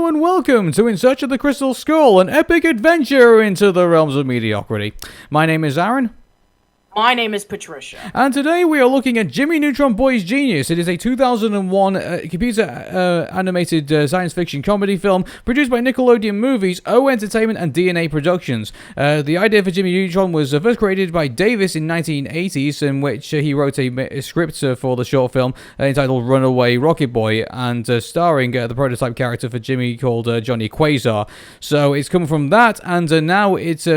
Hello and welcome to In Search of the Crystal Skull, an epic adventure into the realms of mediocrity. My name is Aaron. My name is Patricia. And today we are looking at Jimmy Neutron Boy's Genius. It is a 2001 computer animated science fiction comedy film produced by Nickelodeon Movies, O Entertainment, and DNA Productions. The idea for Jimmy Neutron was first created by Davis in 1980s, in which he wrote a script for the short film entitled Runaway Rocket Boy, and starring the prototype character for Jimmy called Johnny Quasar. So it's come from that, and now it's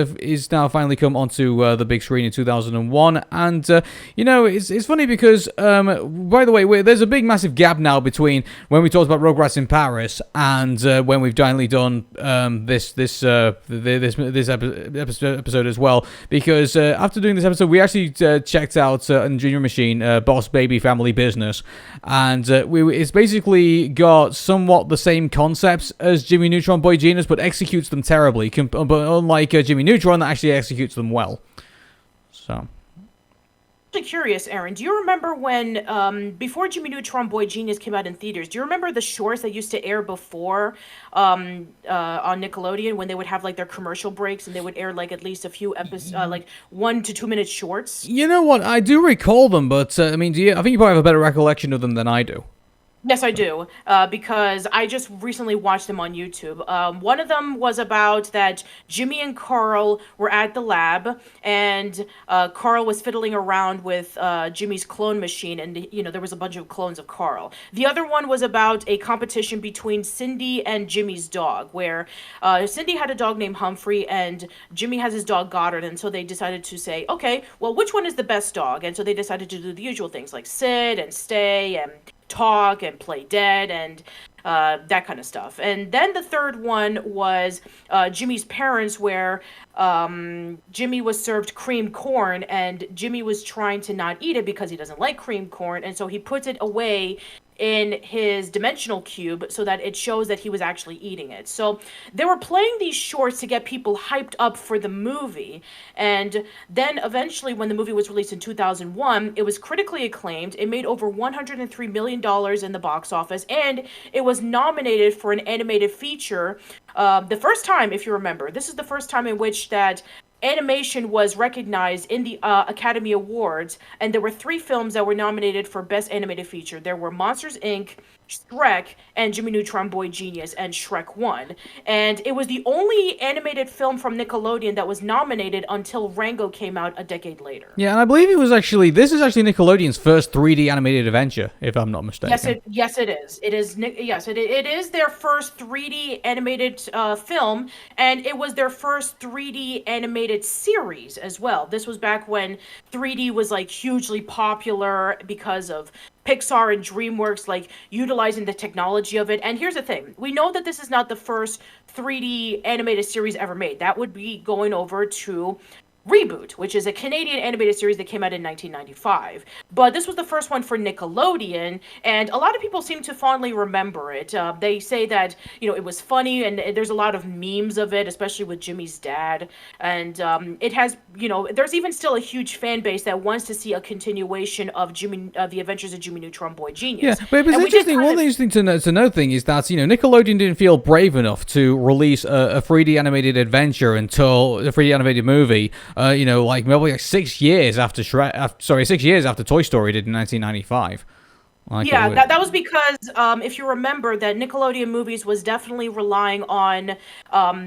finally come onto the big screen in 2001. And it's funny because by the way, there's a big massive gap now between when we talked about Rugrats in Paris and when we've finally done this episode as well, because after doing this episode we actually checked out Junior Machine, Boss Baby Family Business, and it's basically got somewhat the same concepts as Jimmy Neutron Boy Genius, but executes them terribly, but unlike Jimmy Neutron, that actually executes them well. So Curious, Aaron, do you remember when before Jimmy Neutron Boy Genius came out in theaters, do you remember the shorts that used to air before on Nickelodeon, when they would have like their commercial breaks and they would air like at least a few episodes, like 1 to 2 minute shorts? You know what, I do recall them, but I think you probably have a better recollection of them than I do. Yes, I do, because I just recently watched them on YouTube. One of them was about that Jimmy and Carl were at the lab, and Carl was fiddling around with Jimmy's clone machine, and there was a bunch of clones of Carl. The other one was about a competition between Cindy and Jimmy's dog, where Cindy had a dog named Humphrey, and Jimmy has his dog Goddard, and so they decided to say, okay, well, which one is the best dog? And so they decided to do the usual things like sit and stay and talk and play dead and that kind of stuff. And then the third one was Jimmy's parents, where Jimmy was served creamed corn, and Jimmy was trying to not eat it because he doesn't like creamed corn, and so he puts it away in his dimensional cube so that it shows that he was actually eating it. So they were playing these shorts to get people hyped up for the movie, and then eventually when the movie was released in 2001, it was critically acclaimed. It made over $103 million in the box office, and it was nominated for an animated feature. The first time, if you remember, this is the first time in which that animation was recognized in the Academy Awards, and there were 3 films that were nominated for Best Animated Feature. There were Monsters, Inc., Shrek, and Jimmy Neutron Boy Genius, and Shrek won. And it was the only animated film from Nickelodeon that was nominated until Rango came out a decade later. Yeah, and I believe this is actually Nickelodeon's first 3D animated adventure, if I'm not mistaken. Yes, it is. It is their first 3D animated film, and it was their first 3D animated series as well. This was back when 3D was like hugely popular because of Pixar and DreamWorks like utilizing the technology of it. And here's the thing. We know that this is not the first 3D animated series ever made. That would be going over to Reboot, which is a Canadian animated series that came out in 1995. But this was the first one for Nickelodeon, and a lot of people seem to fondly remember it. They say that, it was funny, and there's a lot of memes of it, especially with Jimmy's dad. And it has, there's even still a huge fan base that wants to see a continuation of the Adventures of Jimmy Neutron Boy Genius. Yeah, but it's interesting. One interesting to know thing is that, Nickelodeon didn't feel brave enough to release a 3D animated adventure until a 3D animated movie. Maybe 6 years after 6 years after Toy Story did in 1995. That was because, if you remember, that Nickelodeon Movies was definitely relying on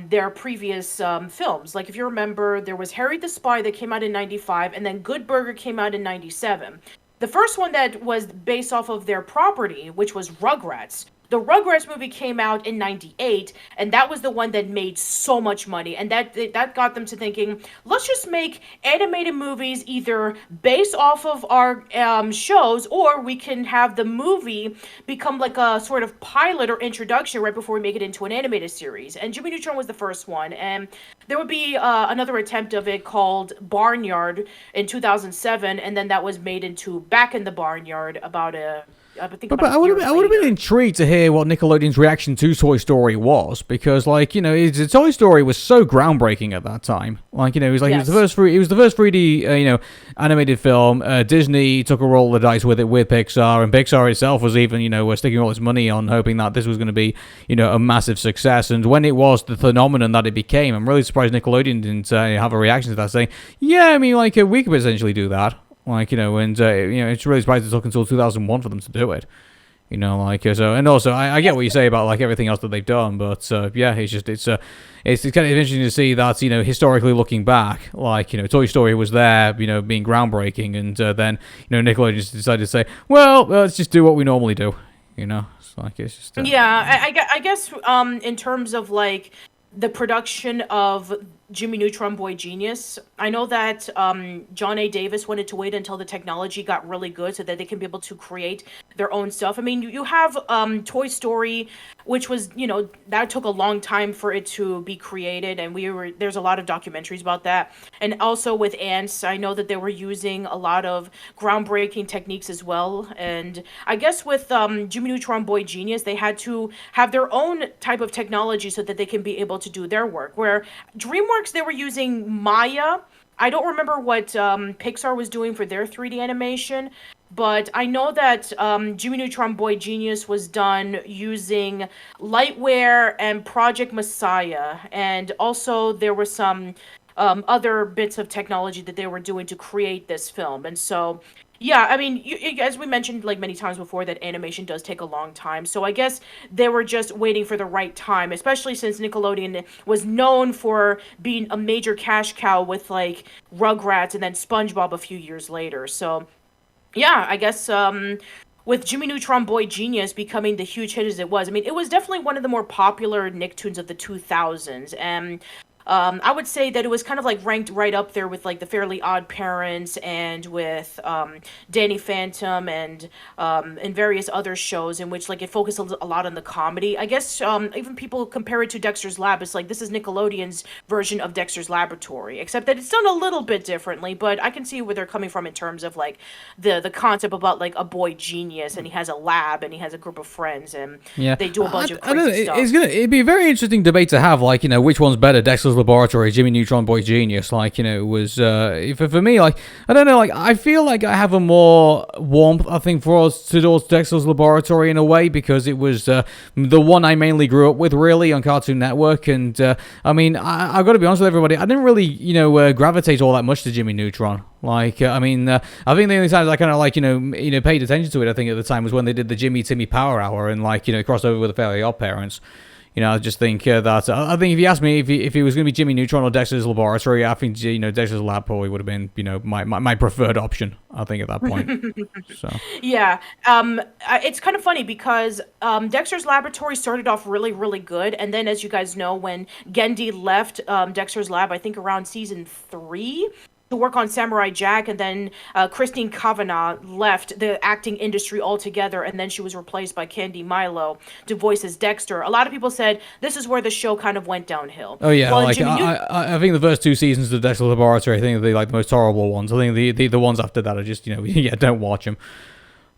their previous films. Like, if you remember, there was Harry the Spy that came out in 95, and then Good Burger came out in 97. The first one that was based off of their property, which was Rugrats. The Rugrats movie came out in 98, and that was the one that made so much money, and that got them to thinking, let's just make animated movies either based off of our shows, or we can have the movie become like a sort of pilot or introduction right before we make it into an animated series. And Jimmy Neutron was the first one, and there would be another attempt of it called Barnyard in 2007, and then that was made into Back in the Barnyard about think But about I a would year have I would have been later. intrigued to hear what Nickelodeon's reaction to Toy Story was, because Toy Story was so groundbreaking at that time. It was the Yes. first 3D animated film. Disney took a roll of the dice with it with Pixar, and Pixar itself was even was sticking all its money on hoping that this was going to be a massive success. And when it was the phenomenon that it became, I'm really surprised Nickelodeon didn't have a reaction to that, saying, "Yeah, I mean, we could essentially do that." It's really surprised it took until 2001 for them to do it. And also I get what you say about everything else that they've done, but yeah, it's kind of interesting to see that historically looking back, Toy Story was there, being groundbreaking, and then Nickelodeon just decided to say, well, let's just do what we normally do. It's just Yeah, I guess in terms of the production of Jimmy Neutron Boy Genius, I know that John A. Davis wanted to wait until the technology got really good so that they can be able to create their own stuff. I mean, you have Toy Story, which was, that took a long time for it to be created, and there's a lot of documentaries about that. And also with Ants, I know that they were using a lot of groundbreaking techniques as well. And I guess with Jimmy Neutron Boy Genius, they had to have their own type of technology so that they can be able to do their work. Where DreamWorks, they were using Maya. I don't remember what Pixar was doing for their 3D animation, but I know that Jimmy Neutron Boy Genius was done using Lightware and Project Messiah, and also there were some other bits of technology that they were doing to create this film. And so, yeah, I mean, as we mentioned many times before, that animation does take a long time. So I guess they were just waiting for the right time, especially since Nickelodeon was known for being a major cash cow with Rugrats and then SpongeBob a few years later. So yeah, I guess with Jimmy Neutron Boy Genius becoming the huge hit as it was, I mean, it was definitely one of the more popular Nicktoons of the 2000s. And I would say that it was kind of ranked right up there with the Fairly Odd Parents and with Danny Phantom and various other shows in which it focused a lot on the comedy. I guess even people compare it to Dexter's Lab. It's this is Nickelodeon's version of Dexter's Laboratory, except that it's done a little bit differently. But I can see where they're coming from in terms of the concept about a boy genius, and he has a lab and he has a group of friends, and yeah. they do a bunch of I don't know. crazy stuff. It'd be a very interesting debate to have. Which one's better, Dexter's Laboratory, Jimmy Neutron Boy Genius? It was for me. I don't know. I feel I have a more warmth, I think, towards Dexter's Laboratory in a way, because it was the one I mainly grew up with, really, on Cartoon Network. And I mean, I've got to be honest with everybody. I didn't really gravitate all that much to Jimmy Neutron. I think the only times I kind of paid attention to it, I think at the time, was when they did the Jimmy Timmy Power Hour and crossed over with the Fairly Odd Parents. I just think that I think if you asked me if it was going to be Jimmy Neutron or Dexter's Laboratory, I think Dexter's Lab probably would have been my preferred option, I think, at that point. So Yeah, it's kind of funny because Dexter's Laboratory started off really, really good, and then, as you guys know, when Gendy left Dexter's Lab, I think around season 3, to work on Samurai Jack, and then Christine Kavanagh left the acting industry altogether, and then she was replaced by Candy Milo to voice as Dexter. A lot of people said this is where the show kind of went downhill. Oh yeah, Well, I think the first 2 seasons of Dexter's Laboratory, I think they're the most horrible ones. I think the ones after that are just yeah, don't watch them.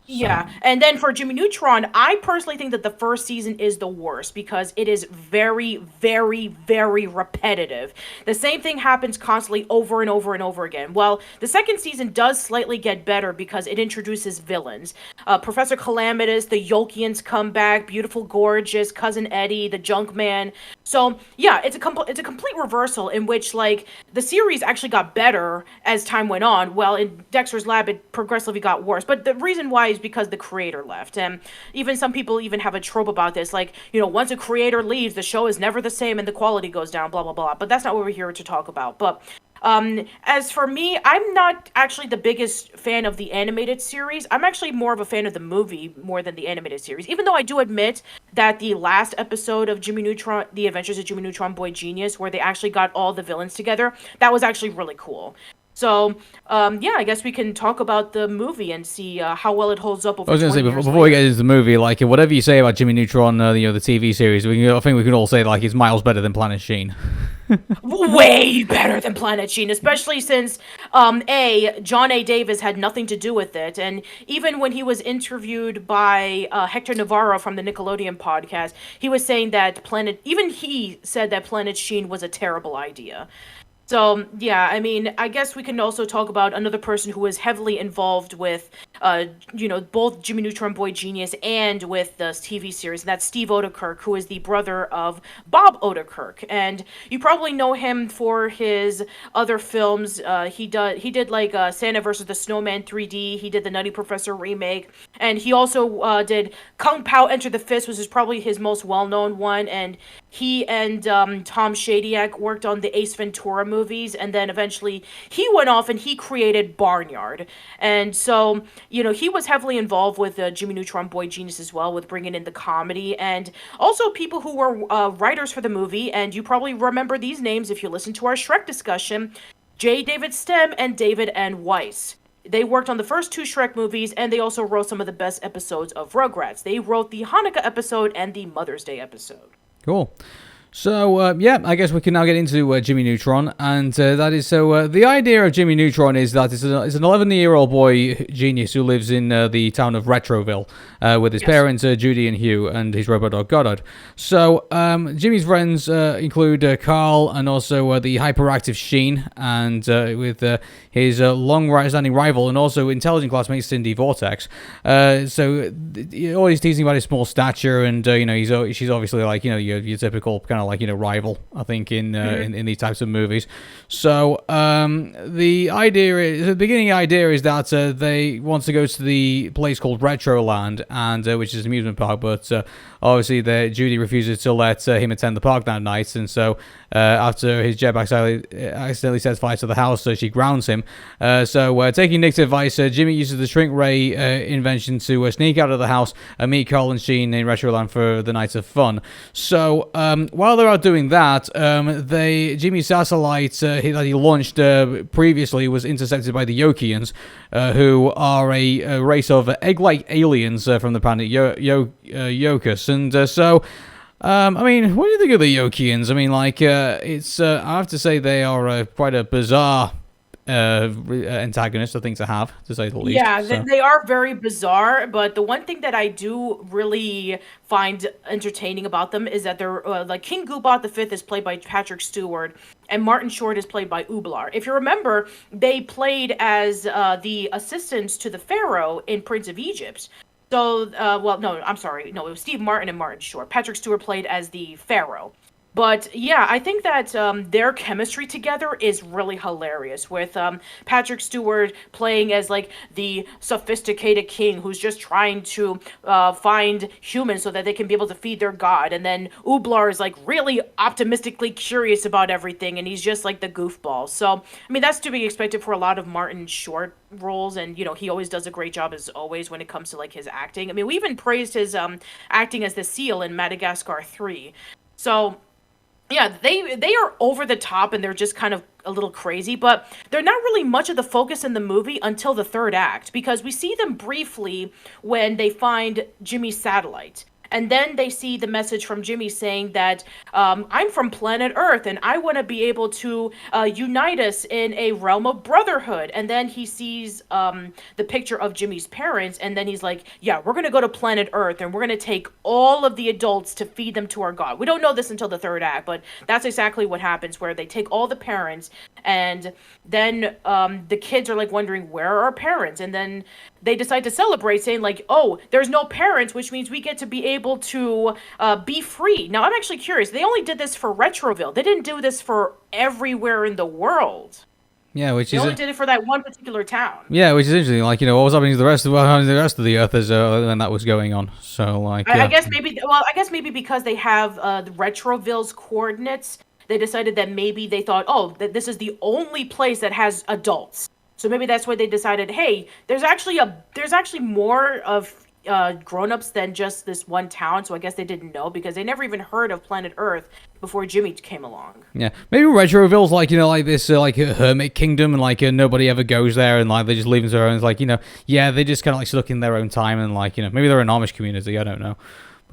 Yeah, and then for Jimmy Neutron, I personally think that the first season is the worst because it is very, very, very repetitive. The same thing happens constantly over and over and over again. Well, the second season does slightly get better because it introduces villains. Professor Calamitous, the Yolkians come back, Beautiful Gorgeous, Cousin Eddie, the Junk Man. So yeah, it's a complete reversal in which the series actually got better as time went on. Well, in Dexter's Lab, it progressively got worse. But the reason why is because the creator left. And even some people even have a trope about this, once a creator leaves, the show is never the same and the quality goes down, blah, blah, blah. But that's not what we're here to talk about. But as for me, I'm not actually the biggest fan of the animated series. I'm actually more of a fan of the movie more than the animated series, even though I do admit that the last episode of Jimmy Neutron, The Adventures of Jimmy Neutron Boy Genius, where they actually got all the villains together, that was actually really cool. So, yeah, I guess we can talk about the movie and see how well it holds up over 20 I was going to say, years before we later. get into the movie, whatever you say about Jimmy Neutron, the TV series, I think we can all say, it's miles better than Planet Sheen. Way better than Planet Sheen, especially since John A. Davis had nothing to do with it, and even when he was interviewed by Hector Navarro from the Nickelodeon podcast, he was saying that he said that Planet Sheen was a terrible idea. So, yeah, I mean, I guess we can also talk about another person who was heavily involved with, both Jimmy Neutron Boy Genius and with the TV series, and that's Steve Odekirk, who is the brother of Bob Odekirk. And you probably know him for his other films. He did like Santa versus the Snowman 3D. He did the Nutty Professor remake, and he also did Kung Pao Enter the Fist, which is probably his most well-known one. And he and Tom Shadyac worked on the Ace Ventura movies, and then eventually he went off and he created Barnyard. And so, he was heavily involved with Jimmy Neutron Boy Genius as well, with bringing in the comedy, and also people who were writers for the movie. And you probably remember these names if you listen to our Shrek discussion: J. David Stem and David N. Weiss. They worked on the first two Shrek movies, and they also wrote some of the best episodes of Rugrats. They wrote the Hanukkah episode and the Mother's Day episode. Cool. So, I guess we can now get into Jimmy Neutron, and that is, the idea of Jimmy Neutron is that it's an 11-year-old boy genius who lives in the town of Retroville with his parents, Judy and Hugh, and his robot dog, Goddard. So, Jimmy's friends include Carl and also the hyperactive Sheen, and with his long-standing rival and also intelligent classmate, Cindy Vortex. So, always teasing about his small stature, and, she's obviously like, your typical kind of like, rival, I think, in these types of movies. So, the beginning idea is that they want to go to the place called Retroland, and which is an amusement park, but obviously Judy refuses to let him attend the park that night, and so after his jet accidentally sets fire to the house, she grounds him. So, taking Nick's advice, Jimmy uses the shrink ray invention to sneak out of the house and meet Carl and Sheen in Retroland for the night of fun. So, while they're out doing that, Jimmy's satellite that he launched previously was intercepted by the Yokians, who are a race of egg-like aliens from the planet Yokus. And so, what do you think of the Yokians? I mean, I have to say they are quite a bizarre antagonist, I think, to have, to say the least. Yeah, they are very bizarre, but the one thing that I do really find entertaining about them is that they're like King Goobot the Fifth is played by Patrick Stewart, and Martin Short is played by Ooblar. If you remember, they played as the assistants to the Pharaoh in Prince of Egypt. So, no, I'm sorry. No, it was Steve Martin and Martin Short. Patrick Stewart played as the Pharaoh. But yeah, I think that their chemistry together is really hilarious, with Patrick Stewart playing as like the sophisticated king who's just trying to find humans so that they can be able to feed their god, and then Ooblar is like really optimistically curious about everything, and he's just like the goofball. So I mean, that's to be expected for a lot of Martin Short roles, and he always does a great job as always when it comes to like his acting. I mean, we even praised his acting as the seal in Madagascar 3. So yeah, they are over the top, and they're just kind of a little crazy, but they're not really much of the focus in the movie until the third act, because we see them briefly when they find Jimmy's satellite. And then they see the message from Jimmy saying that I'm from planet Earth, and I want to be able to unite us in a realm of brotherhood. And then he sees the picture of Jimmy's parents, and then he's like, yeah, we're going to go to planet Earth, and we're going to take all of the adults to feed them to our god. We don't know this until the third act, but that's exactly what happens, where they take all the parents, and then the kids are like wondering, where are our parents? And then they decide to celebrate, saying like, oh, there's no parents, which means we get to be able to be free. Now, I'm actually curious. They only did this for Retroville. They didn't do this for everywhere in the world. Yeah, they only did it for that one particular town. Yeah, which is interesting. Like, what was happening to the rest of the Earth as when that was going on. So, like, yeah. I guess maybe because they have the Retroville's coordinates, they decided that maybe they thought, oh, that this is the only place that has adults. So maybe that's why they decided, hey, there's actually more of grown-ups than just this one town. So I guess they didn't know, because they never even heard of planet Earth before Jimmy came along. Yeah, maybe Retroville's like, like this like a hermit kingdom, and like nobody ever goes there, and like they just leave them to their own. It's like, yeah, they just kind of like stuck in their own time, and like maybe they're an Amish community. I don't know.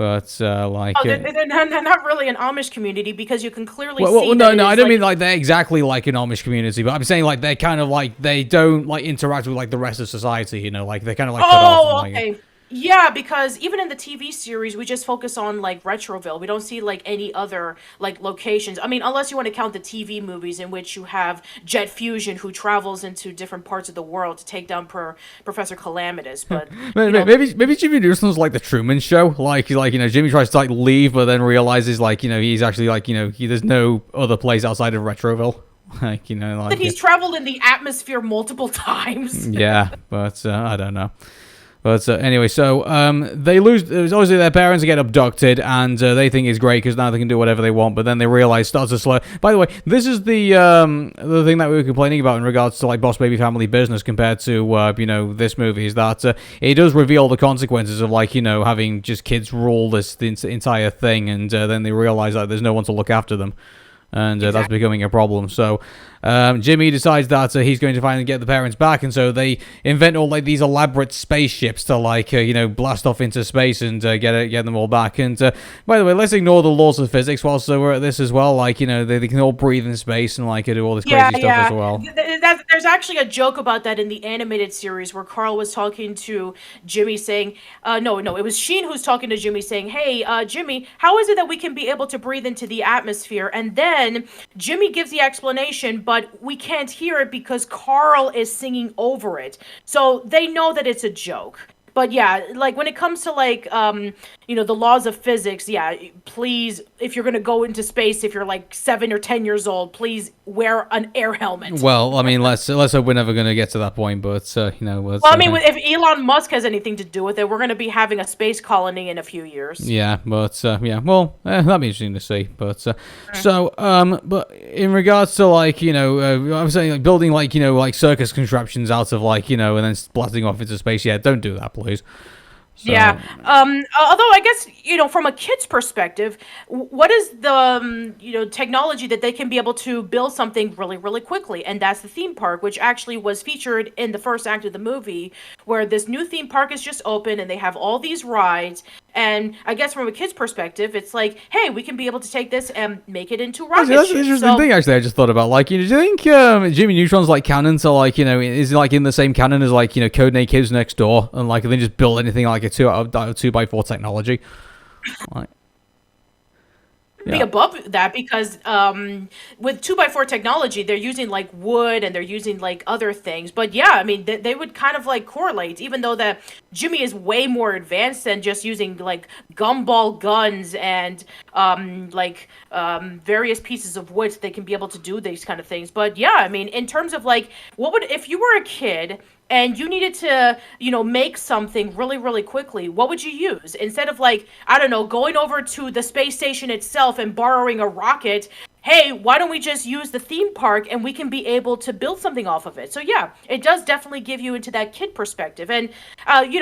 But Oh, they're not really an Amish community because you can clearly well, see no, that no, I it's don't like mean like they're exactly like an Amish community, but I'm saying like they're kind of like they don't like interact with like the rest of society, like they're kind of like cut off and oh, like. okay. Yeah, because even in the TV series, we just focus on like Retroville. We don't see like any other like locations. I mean, unless you want to count the TV movies in which you have Jet Fusion who travels into different parts of the world to take down Professor Calamitous. But Maybe Jimmy Neutron's like the Truman Show, like Jimmy tries to like leave, but then realizes like he's actually like there's no other place outside of Retroville, like like that he's traveled in the atmosphere multiple times. yeah, but I don't know. But anyway, so they lose. Obviously, their parents get abducted, and they think it's great because now they can do whatever they want. But then they realize starts to slow. By the way, this is the thing that we were complaining about in regards to like Boss Baby Family Business compared to this movie is that it does reveal the consequences of like having just kids rule the entire thing, and then they realize that there's no one to look after them. And that's becoming a problem. So Jimmy decides that he's going to finally get the parents back, and so they invent all like these elaborate spaceships to like blast off into space and get them all back. And by the way, let's ignore the laws of physics whilst we're at this as well. Like they can all breathe in space and like do all this crazy stuff as well. There's actually a joke about that in the animated series where Carl was talking to Jimmy saying, no, it was Sheen who's talking to Jimmy saying, hey, Jimmy, how is it that we can be able to breathe into the atmosphere? And then Jimmy gives the explanation, but we can't hear it because Carl is singing over it. So they know that it's a joke. But yeah, like when it comes to like the laws of physics, yeah, please, if you're gonna go into space, if you're like 7 or 10 years old, please wear an air helmet. Well, I mean, let's hope we're never gonna get to that point, but well, I mean, if Elon Musk has anything to do with it, we're gonna be having a space colony in a few years. Yeah, but well, that'd be interesting to see. But but in regards to like I'm saying like building like circus contraptions out of like and then blasting off into space, yeah, don't do that, please. So. Yeah. Although I guess from a kid's perspective, what is the technology that they can be able to build something really, really quickly? And that's the theme park, which actually was featured in the first act of the movie, where this new theme park is just open and they have all these rides. And I guess from a kid's perspective, it's like, hey, we can be able to take this and make it into rocket That's an interesting thing. Actually, I just thought about like, do you think Jimmy Neutron's like canon? So like, is it like in the same canon as like Codename Kids Next Door, and like they just build anything like a 2x4 technology? Like, be above that because with 2x4 technology they're using like wood and they're using like other things, but yeah, I mean they would kind of like correlate, even though that Jimmy is way more advanced than just using like gumball guns and various pieces of wood so they can be able to do these kind of things. But yeah, I mean in terms of like what would, if you were a kid and you needed to, make something really, really quickly, what would you use? Instead of like, I don't know, going over to the space station itself and borrowing a rocket, hey, why don't we just use the theme park and we can be able to build something off of it? So yeah, it does definitely give you into that kid perspective. And,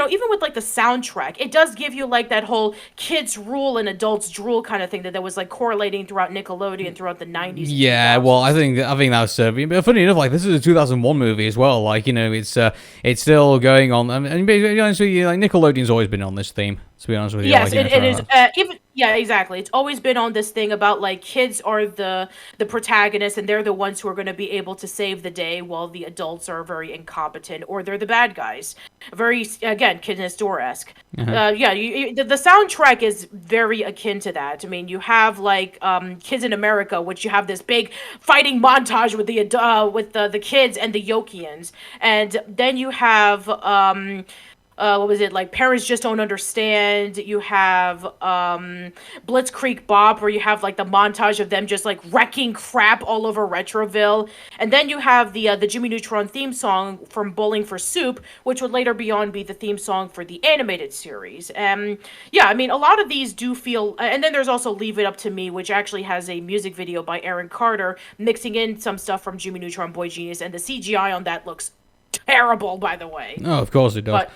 even with like the soundtrack, it does give you like that whole kids rule and adults drool kind of thing that was like correlating throughout Nickelodeon throughout the 90s. Yeah, well, I think that was but funny enough, like this is a 2001 movie as well. Like, it's still going on. I mean, to be honest with you, like Nickelodeon's always been on this theme. To be honest with you, yes, like, it is. Yeah, exactly. It's always been on this thing about like kids are the protagonists and they're the ones who are going to be able to save the day, while the adults are very incompetent or they're the bad guys. Very again, Kid Next Door-esque. The soundtrack is very akin to that. I mean, you have like Kids in America, which you have this big fighting montage with the kids and the Yokians, and then you have what was it, like Parents Just Don't Understand. You have Blitzkrieg Bop, where you have like the montage of them just like wrecking crap all over Retroville. And then you have the Jimmy Neutron theme song from Bowling for Soup, which would later be the theme song for the animated series. Yeah, I mean, a lot of these do feel, and then there's also Leave It Up to Me, which actually has a music video by Aaron Carter mixing in some stuff from Jimmy Neutron Boy Genius, and the CGI on that looks terrible, by the way. Oh, of course it does. But,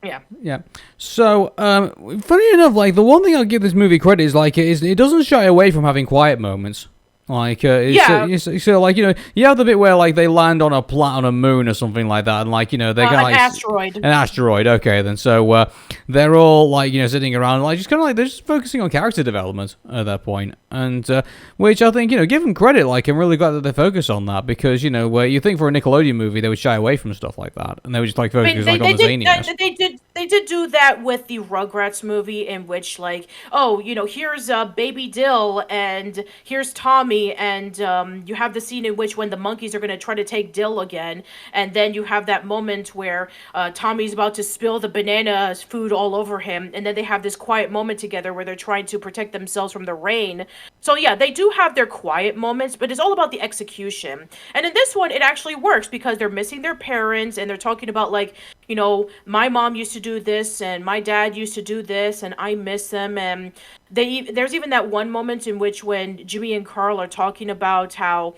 yeah. So, funny enough, like the one thing I'll give this movie credit is like it doesn't shy away from having quiet moments. Like, Yeah, so like, you have the bit where like they land on a moon or something like that, and like, they're kind of an like asteroid. an asteroid. Okay, then so they're all like, sitting around, like just kind of like they're just focusing on character development at that point, and which I think, give them credit. Like, I'm really glad that they focus on that because where you think for a Nickelodeon movie they would shy away from stuff like that, and they would just like I focus mean, like on the zaniness. they did do that with the Rugrats movie, in which like, oh, here's Baby Dill and here's Tommy, and you have the scene in which when the monkeys are going to try to take Dill again, and then you have that moment where Tommy's about to spill the banana food all over him, and then they have this quiet moment together where they're trying to protect themselves from the rain. So yeah, they do have their quiet moments, but it's all about the execution. And in this one, it actually works because they're missing their parents, and they're talking about like, my mom used to do this, and my dad used to do this, and I miss them. And there's even that one moment in which when Jimmy and Carl are talking about how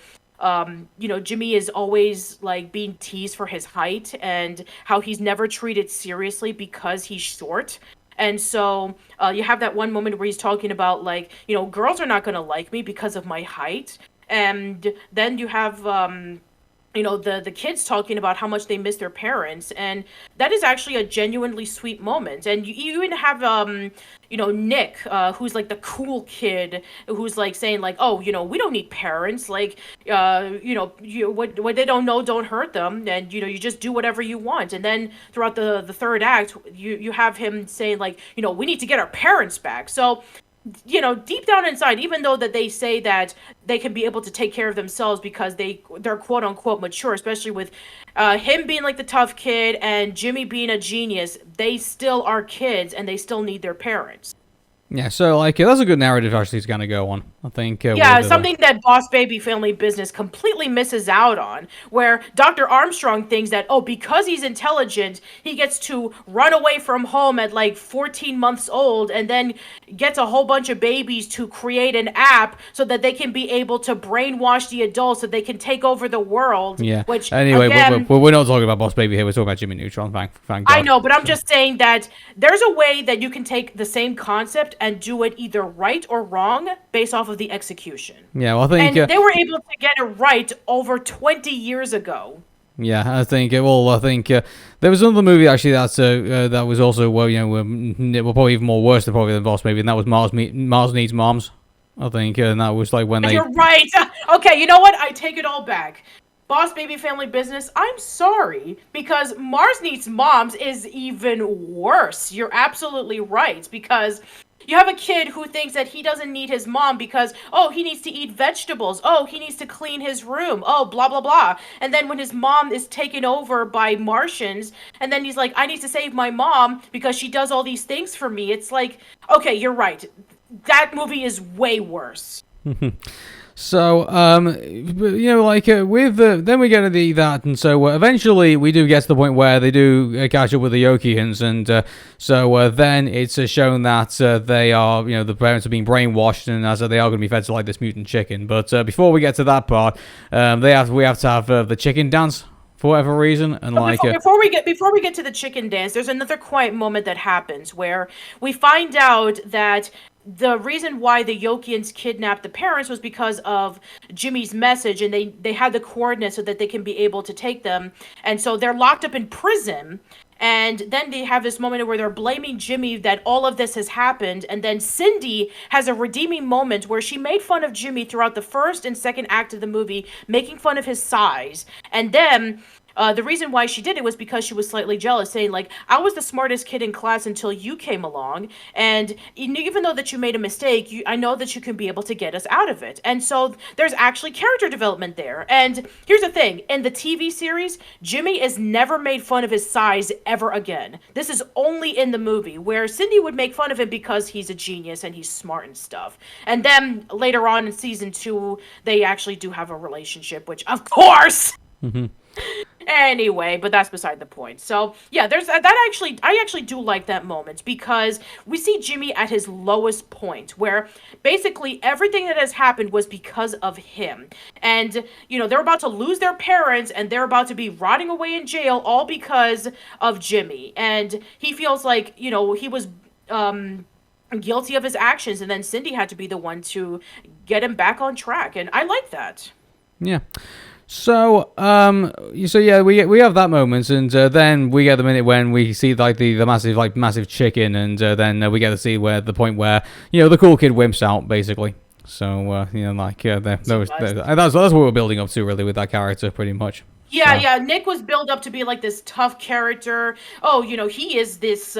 Jimmy is always like being teased for his height and how he's never treated seriously because he's short. And so you have that one moment where he's talking about like, girls are not going to like me because of my height. And then you have the kids talking about how much they miss their parents, and that is actually a genuinely sweet moment. And you even have Nick, who's like the cool kid, who's like saying like, oh, we don't need parents, like what they don't know, don't hurt them, and you just do whatever you want. And then throughout the third act, you have him saying like, we need to get our parents back. So deep down inside, even though that they say that they can be able to take care of themselves because they're quote unquote mature, especially with him being like the tough kid and Jimmy being a genius, they still are kids and they still need their parents. Yeah, so like that's a good narrative actually to kind of go on. I think. Yeah, something that Boss Baby Family Business completely misses out on, where Dr. Armstrong thinks that, oh, because he's intelligent, he gets to run away from home at like 14 months old and then gets a whole bunch of babies to create an app so that they can be able to brainwash the adults so they can take over the world. Yeah. Which, anyway, again, we're not talking about Boss Baby here. We're talking about Jimmy Neutron. Thank God. I know, but I'm just saying that there's a way that you can take the same concept and do it either right or wrong based off of the execution. Yeah, well, I think... And they were able to get it right over 20 years ago. Yeah, I think... I think there was another movie, actually, that was also, well, probably even more worse than Boss Baby, and that was Mars Needs Moms, I think, and that was like when they... You're right! Okay, you know what? I take it all back. Boss Baby Family Business, I'm sorry, because Mars Needs Moms is even worse. You're absolutely right, because... you have a kid who thinks that he doesn't need his mom because, oh, he needs to eat vegetables. Oh, he needs to clean his room. Oh, blah, blah, blah. And then when his mom is taken over by Martians, and then he's like, I need to save my mom because she does all these things for me. It's like, okay, you're right. That movie is way worse. So, with then we get to that, and so eventually we do get to the point where they do catch up with the Yokians, and so then it's shown that they are, the parents are being brainwashed, and as they are going to be fed to like this mutant chicken. But before we get to that part, we have to have the chicken dance for whatever reason, and before we get to the chicken dance, there's another quiet moment that happens where we find out that the reason why the Yokians kidnapped the parents was because of Jimmy's message, and they had the coordinates so that they can be able to take them. And so they're locked up in prison. And then they have this moment where they're blaming Jimmy that all of this has happened. And then Cindy has a redeeming moment where she made fun of Jimmy throughout the first and second act of the movie, making fun of his size. And then... the reason why she did it was because she was slightly jealous, saying, like, I was the smartest kid in class until you came along, and even though that you made a mistake, I know that you can be able to get us out of it. And so there's actually character development there. And here's the thing. In the TV series, Jimmy is never made fun of his size ever again. This is only in the movie, where Cindy would make fun of him because he's a genius and he's smart and stuff. And then later on in season 2, they actually do have a relationship, which, of course... Mm-hmm. Anyway, but that's beside the point. So yeah, there's that. I actually do like that moment because we see Jimmy at his lowest point, where basically everything that has happened was because of him. And they're about to lose their parents, and they're about to be rotting away in jail, all because of Jimmy. And he feels like he was guilty of his actions, and then Cindy had to be the one to get him back on track, and I like that. Yeah. So, yeah, we have that moment, and then we get the minute when we see like the massive chicken, and then we get to see where the point where the cool kid wimps out basically. So that's what we're building up to really with that character pretty much. Yeah, So. yeah. Nick was built up to be like this tough character. Oh, he is this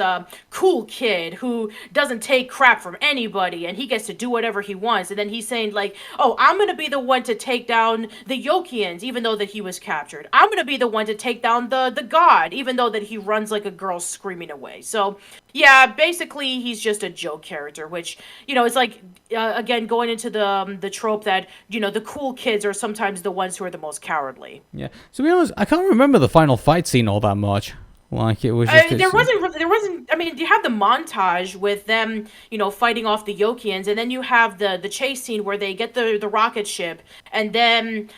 cool kid who doesn't take crap from anybody, and he gets to do whatever he wants. And then he's saying like, "Oh, I'm gonna be the one to take down the Yokians, even though that he was captured. I'm gonna be the one to take down the god, even though that he runs like a girl screaming away." So yeah, basically he's just a joke character, which is like again going into the trope that the cool kids are sometimes the ones who are the most cowardly. Yeah. So to be honest, I can't remember the final fight scene all that much. Like it was just there wasn't. I mean, you have the montage with them, fighting off the Yokians, and then you have the chase scene where they get the rocket ship, and then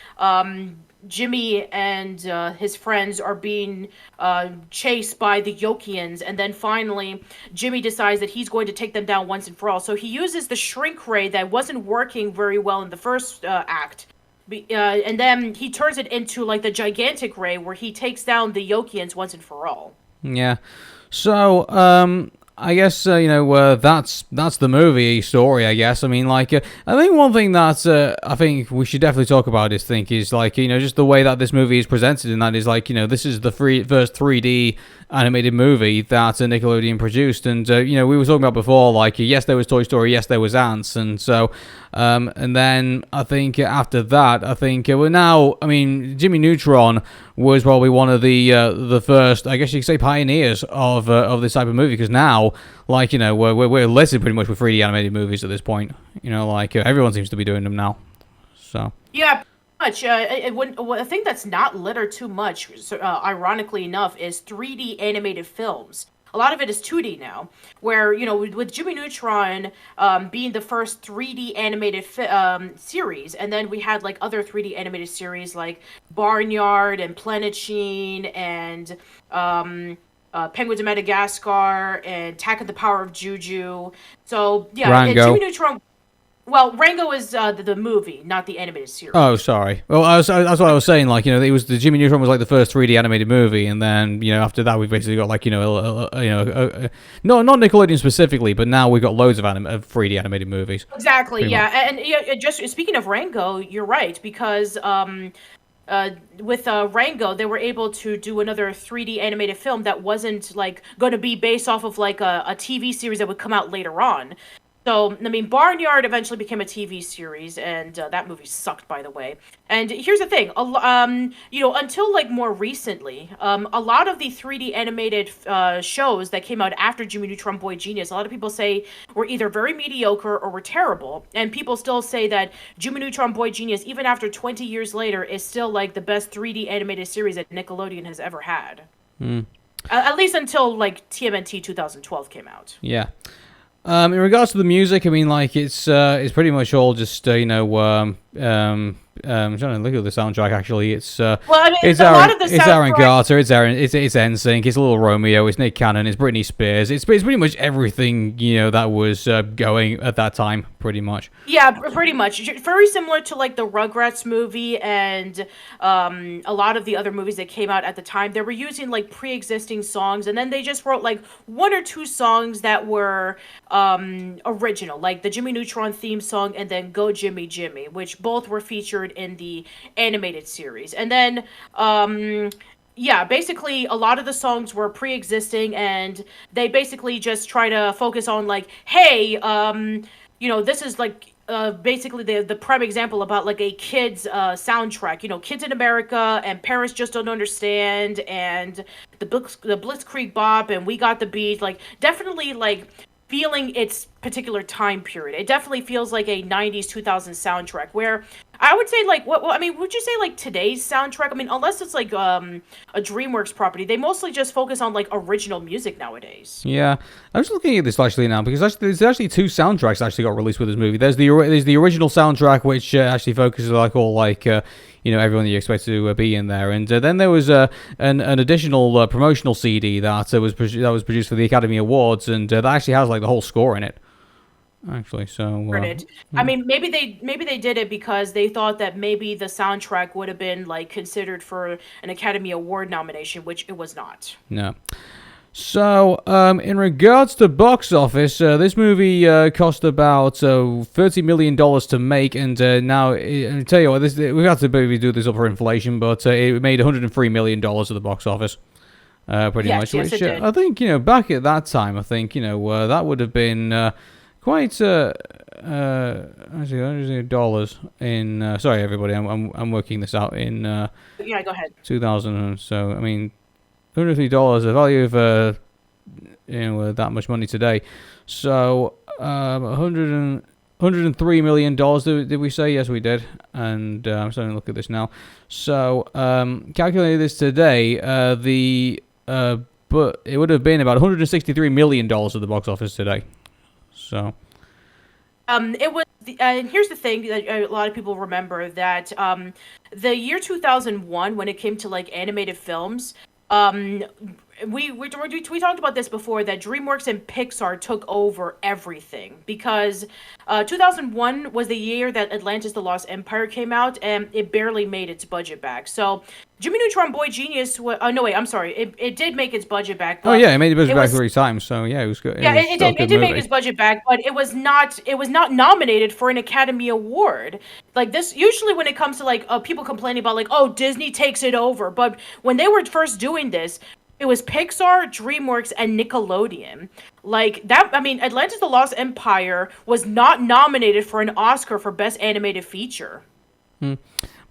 Jimmy and his friends are being chased by the Yokians, and then finally Jimmy decides that he's going to take them down once and for all. So he uses the shrink ray that wasn't working very well in the first act. And then he turns it into like the gigantic ray where he takes down the Yokians once and for all. Yeah. So, I guess, that's the movie story, I guess. I mean, like, I think one thing that I think we should definitely talk about is like, just the way that this movie is presented, and that is like, this is the first 3D animated movie that Nickelodeon produced, and, we were talking about before, like, yes, there was Toy Story, yes, there was Ants, and so, and then I think after that, Jimmy Neutron was probably one of the first, I guess you could say, pioneers of this type of movie, because now, like, we're listed pretty much with 3D animated movies at this point. Everyone seems to be doing them now. So. Yeah. Much. I think that's not littered too much, ironically enough, is 3D animated films. A lot of it is 2D now, where, with Jimmy Neutron being the first 3D animated series, and then we had, like, other 3D animated series like Barnyard and Planet Sheen and Penguins of Madagascar and Attack of the Power of Juju. So, yeah, Rango. Jimmy Neutron... Well, Rango is the movie, not the animated series. Oh, sorry. Well, that's what I was saying. Like, it was the Jimmy Neutron was like the first 3D animated movie, and then after that we've basically got like not Nickelodeon specifically, but now we've got loads of 3D animated movies. Exactly. Yeah, and just speaking of Rango, you're right, because with Rango, they were able to do another 3D animated film that wasn't like going to be based off of like a TV series that would come out later on. So, I mean, Barnyard eventually became a TV series, and that movie sucked, by the way. And here's the thing, until, like, more recently, a lot of the 3D animated shows that came out after Jimmy Neutron Boy Genius, a lot of people say were either very mediocre or were terrible. And people still say that Jimmy Neutron Boy Genius, even after 20 years later, is still, like, the best 3D animated series that Nickelodeon has ever had. At least until, like, TMNT 2012 came out. Yeah. In regards to the music, I mean, like, it's pretty much all just, I'm trying to look at the soundtrack, actually. It's it's Aaron Carter, it's NSYNC, it's Little Romeo, it's Nick Cannon, it's Britney Spears. It's pretty much everything, that was going at that time, pretty much. Yeah, pretty much. Very similar to, like, the Rugrats movie and a lot of the other movies that came out at the time. They were using, like, pre-existing songs, and then they just wrote, like, one or two songs that were original, like the Jimmy Neutron theme song and then Go Jimmy Jimmy, which both were featured in the animated series. And then basically a lot of the songs were pre-existing, and they basically just try to focus on like, hey, this is like basically the prime example about like a kid's soundtrack. Kids in America and parents just don't understand, and the Blitzkrieg Bop and We Got the Beat, like definitely like feeling its particular time period. It definitely feels like a 90s 2000s soundtrack, where I would say like would you say like today's soundtrack? I mean, unless it's like a DreamWorks property, they mostly just focus on like original music nowadays. Yeah, I was looking at this actually now, because there's actually two soundtracks actually got released with this movie. There's the original soundtrack, which actually focuses like all like everyone that you expect to be in there, and then there was an additional promotional CD that was produced for the Academy Awards, and that actually has like the whole score in it. actually. So, Heard it. I mean, maybe they did it because they thought that maybe the soundtrack would have been like considered for an Academy Award nomination, which it was not. no. So, in regards to box office, this movie cost about $30 million to make, and now, I tell you what, we've had to maybe do this up for inflation, but it made $103 million at the box office, pretty Yes, much, yes, which it did. I think, back at that time, I think, that would have been quite, actually, dollars in, sorry everybody, I'm working this out in Yeah, go ahead. 2000, so, I mean, $103, the value of that much money today. So 103 million dollars. Did we say? Yes, we did. And I'm starting to look at this now. So calculating this today, but it would have been about 163 million dollars at the box office today. So. It was, and here's the thing that a lot of people remember that the year 2001, when it came to like animated films, we talked about this before, that DreamWorks and Pixar took over everything because 2001 was the year that Atlantis: The Lost Empire came out, and it barely made its budget back. So Jimmy Neutron Boy Genius no wait, I'm sorry, it did make its budget back. But it made the budget back 3 times. So yeah, it was good. Yeah, it did make its budget back, but it was not nominated for an Academy Award. Like this, usually when it comes to like people complaining about like, oh, Disney takes it over, but when they were first doing this, it was Pixar, DreamWorks, and Nickelodeon. Like that, I mean, Atlantis: The Lost Empire was not nominated for an Oscar for Best Animated Feature. But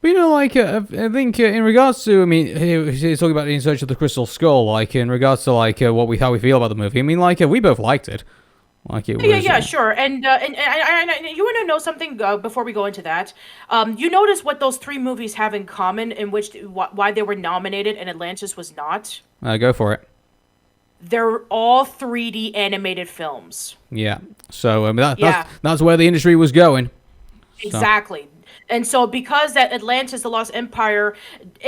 like, I think in regards to, I mean, he's talking about In Search of the Crystal Skull. Like in regards to like how we feel about the movie. I mean, like we both liked it. Like it was. Yeah, sure. And you want to know something before we go into that? You notice what those three movies have in common, in which why they were nominated and Atlantis was not? Go for it. They're all 3D animated films. Yeah. So that's where the industry was going. Exactly. And so because that Atlantis, The Lost Empire,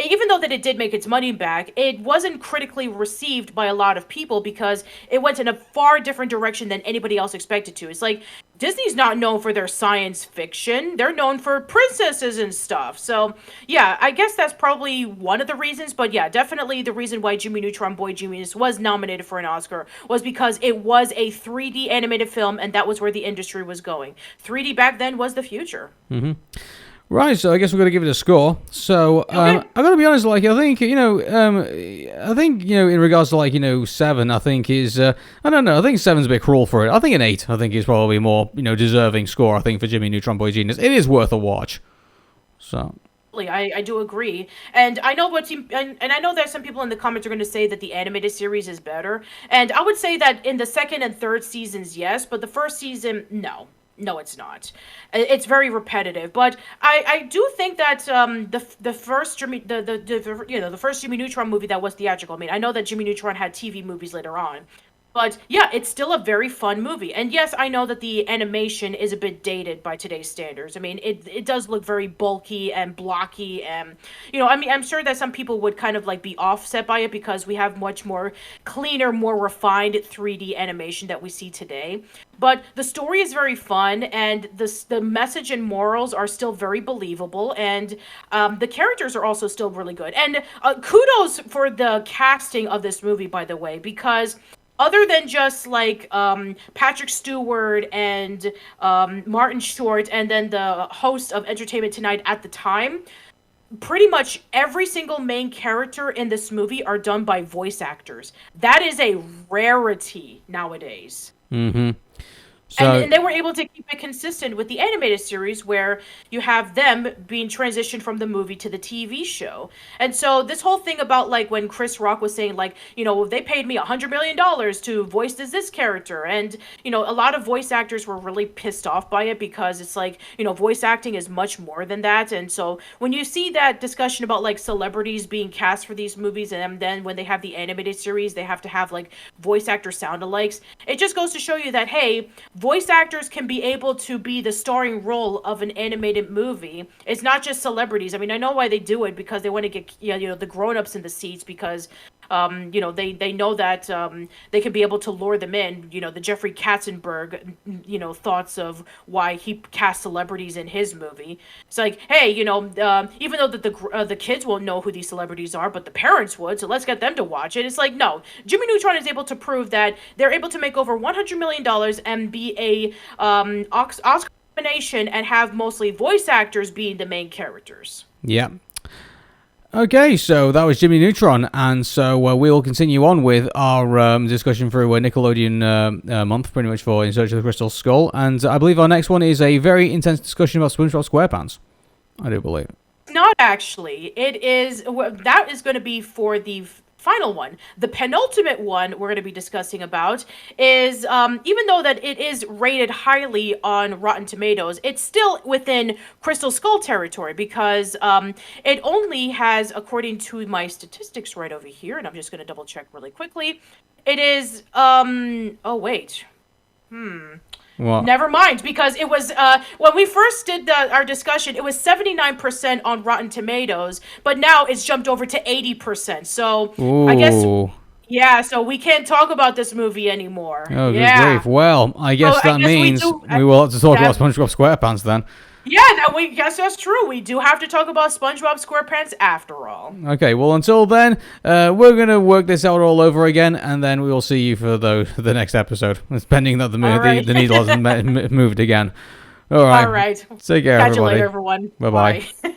even though that it did make its money back, it wasn't critically received by a lot of people because it went in a far different direction than anybody else expected to. It's like Disney's not known for their science fiction. They're known for princesses and stuff. So, yeah, I guess that's probably one of the reasons. But yeah, definitely the reason why Jimmy Neutron Boy Genius was nominated for an Oscar was because it was a 3D animated film, and that was where the industry was going. 3D back then was the future. Mm-hmm. Right, so I guess we're gonna give it a score. So I gotta be honest, like I think in regards to like 7, I think is I don't know, I think 7's a bit cruel for it. I think an 8, I think is probably more deserving score. I think for Jimmy Neutron Boy Genius, it is worth a watch. So. I do agree, and I know and I know that some people in the comments are going to say that the animated series is better, and I would say that in the second and third seasons, yes, but the first season, no. No, it's not. It's very repetitive, but I do think that the first Jimmy the first Jimmy Neutron movie that was theatrical. I mean, I know that Jimmy Neutron had TV movies later on, but yeah, it's still a very fun movie. And yes, I know that the animation is a bit dated by today's standards. I mean, it does look very bulky and blocky, and I mean, I'm sure that some people would kind of like be offset by it because we have much more cleaner, more refined 3D animation that we see today. But the story is very fun, and the message and morals are still very believable, and the characters are also still really good. And kudos for the casting of this movie, by the way, because other than just like Patrick Stewart and Martin Short, and then the host of Entertainment Tonight at the time, pretty much every single main character in this movie are done by voice actors. That is a rarity nowadays. Mm-hmm. So, and they were able to keep it consistent with the animated series where you have them being transitioned from the movie to the TV show. And so this whole thing about like when Chris Rock was saying like, they paid me $100 million to voice this character. And, a lot of voice actors were really pissed off by it because it's like, voice acting is much more than that. And so when you see that discussion about like celebrities being cast for these movies, and then when they have the animated series, they have to have like voice actor sound-alikes, it just goes to show you that, hey, voice actors can be able to be the starring role of an animated movie. It's not just celebrities. I mean, I know why they do it, because they want to get the grown-ups in the seats, because They know that they can be able to lure them in. The Jeffrey Katzenberg, thoughts of why he cast celebrities in his movie. It's like, hey, even though the kids won't know who these celebrities are, but the parents would, so let's get them to watch it. It's like, no, Jimmy Neutron is able to prove that they're able to make over $100 million and be a Oscar nomination and have mostly voice actors being the main characters. Yeah. Okay, so that was Jimmy Neutron, and so we will continue on with our discussion through Nickelodeon month, pretty much, for In Search of the Crystal Skull, and I believe our next one is a very intense discussion about SpongeBob SquarePants. I do believe. Not actually. That is going to be for the final one. The penultimate one we're going to be discussing about is, even though that it is rated highly on Rotten Tomatoes, it's still within Crystal Skull territory because it only has, according to my statistics right over here, and I'm just going to double check really quickly, it is, oh wait, What? Never mind, because it was, when we first did our discussion, it was 79% on Rotten Tomatoes, but now it's jumped over to 80%. So, Ooh. I guess, yeah, so we can't talk about this movie anymore. Oh, good yeah. grief. Well, I guess that means we will have to talk about SpongeBob SquarePants then. Yeah, guess that's true. We do have to talk about SpongeBob SquarePants after all. Okay, well, until then, we're going to work this out all over again, and then we will see you for the next episode, pending that the needle hasn't moved again. All right. All right. Take care, Catch everybody. you later, everyone. Bye-bye. Bye.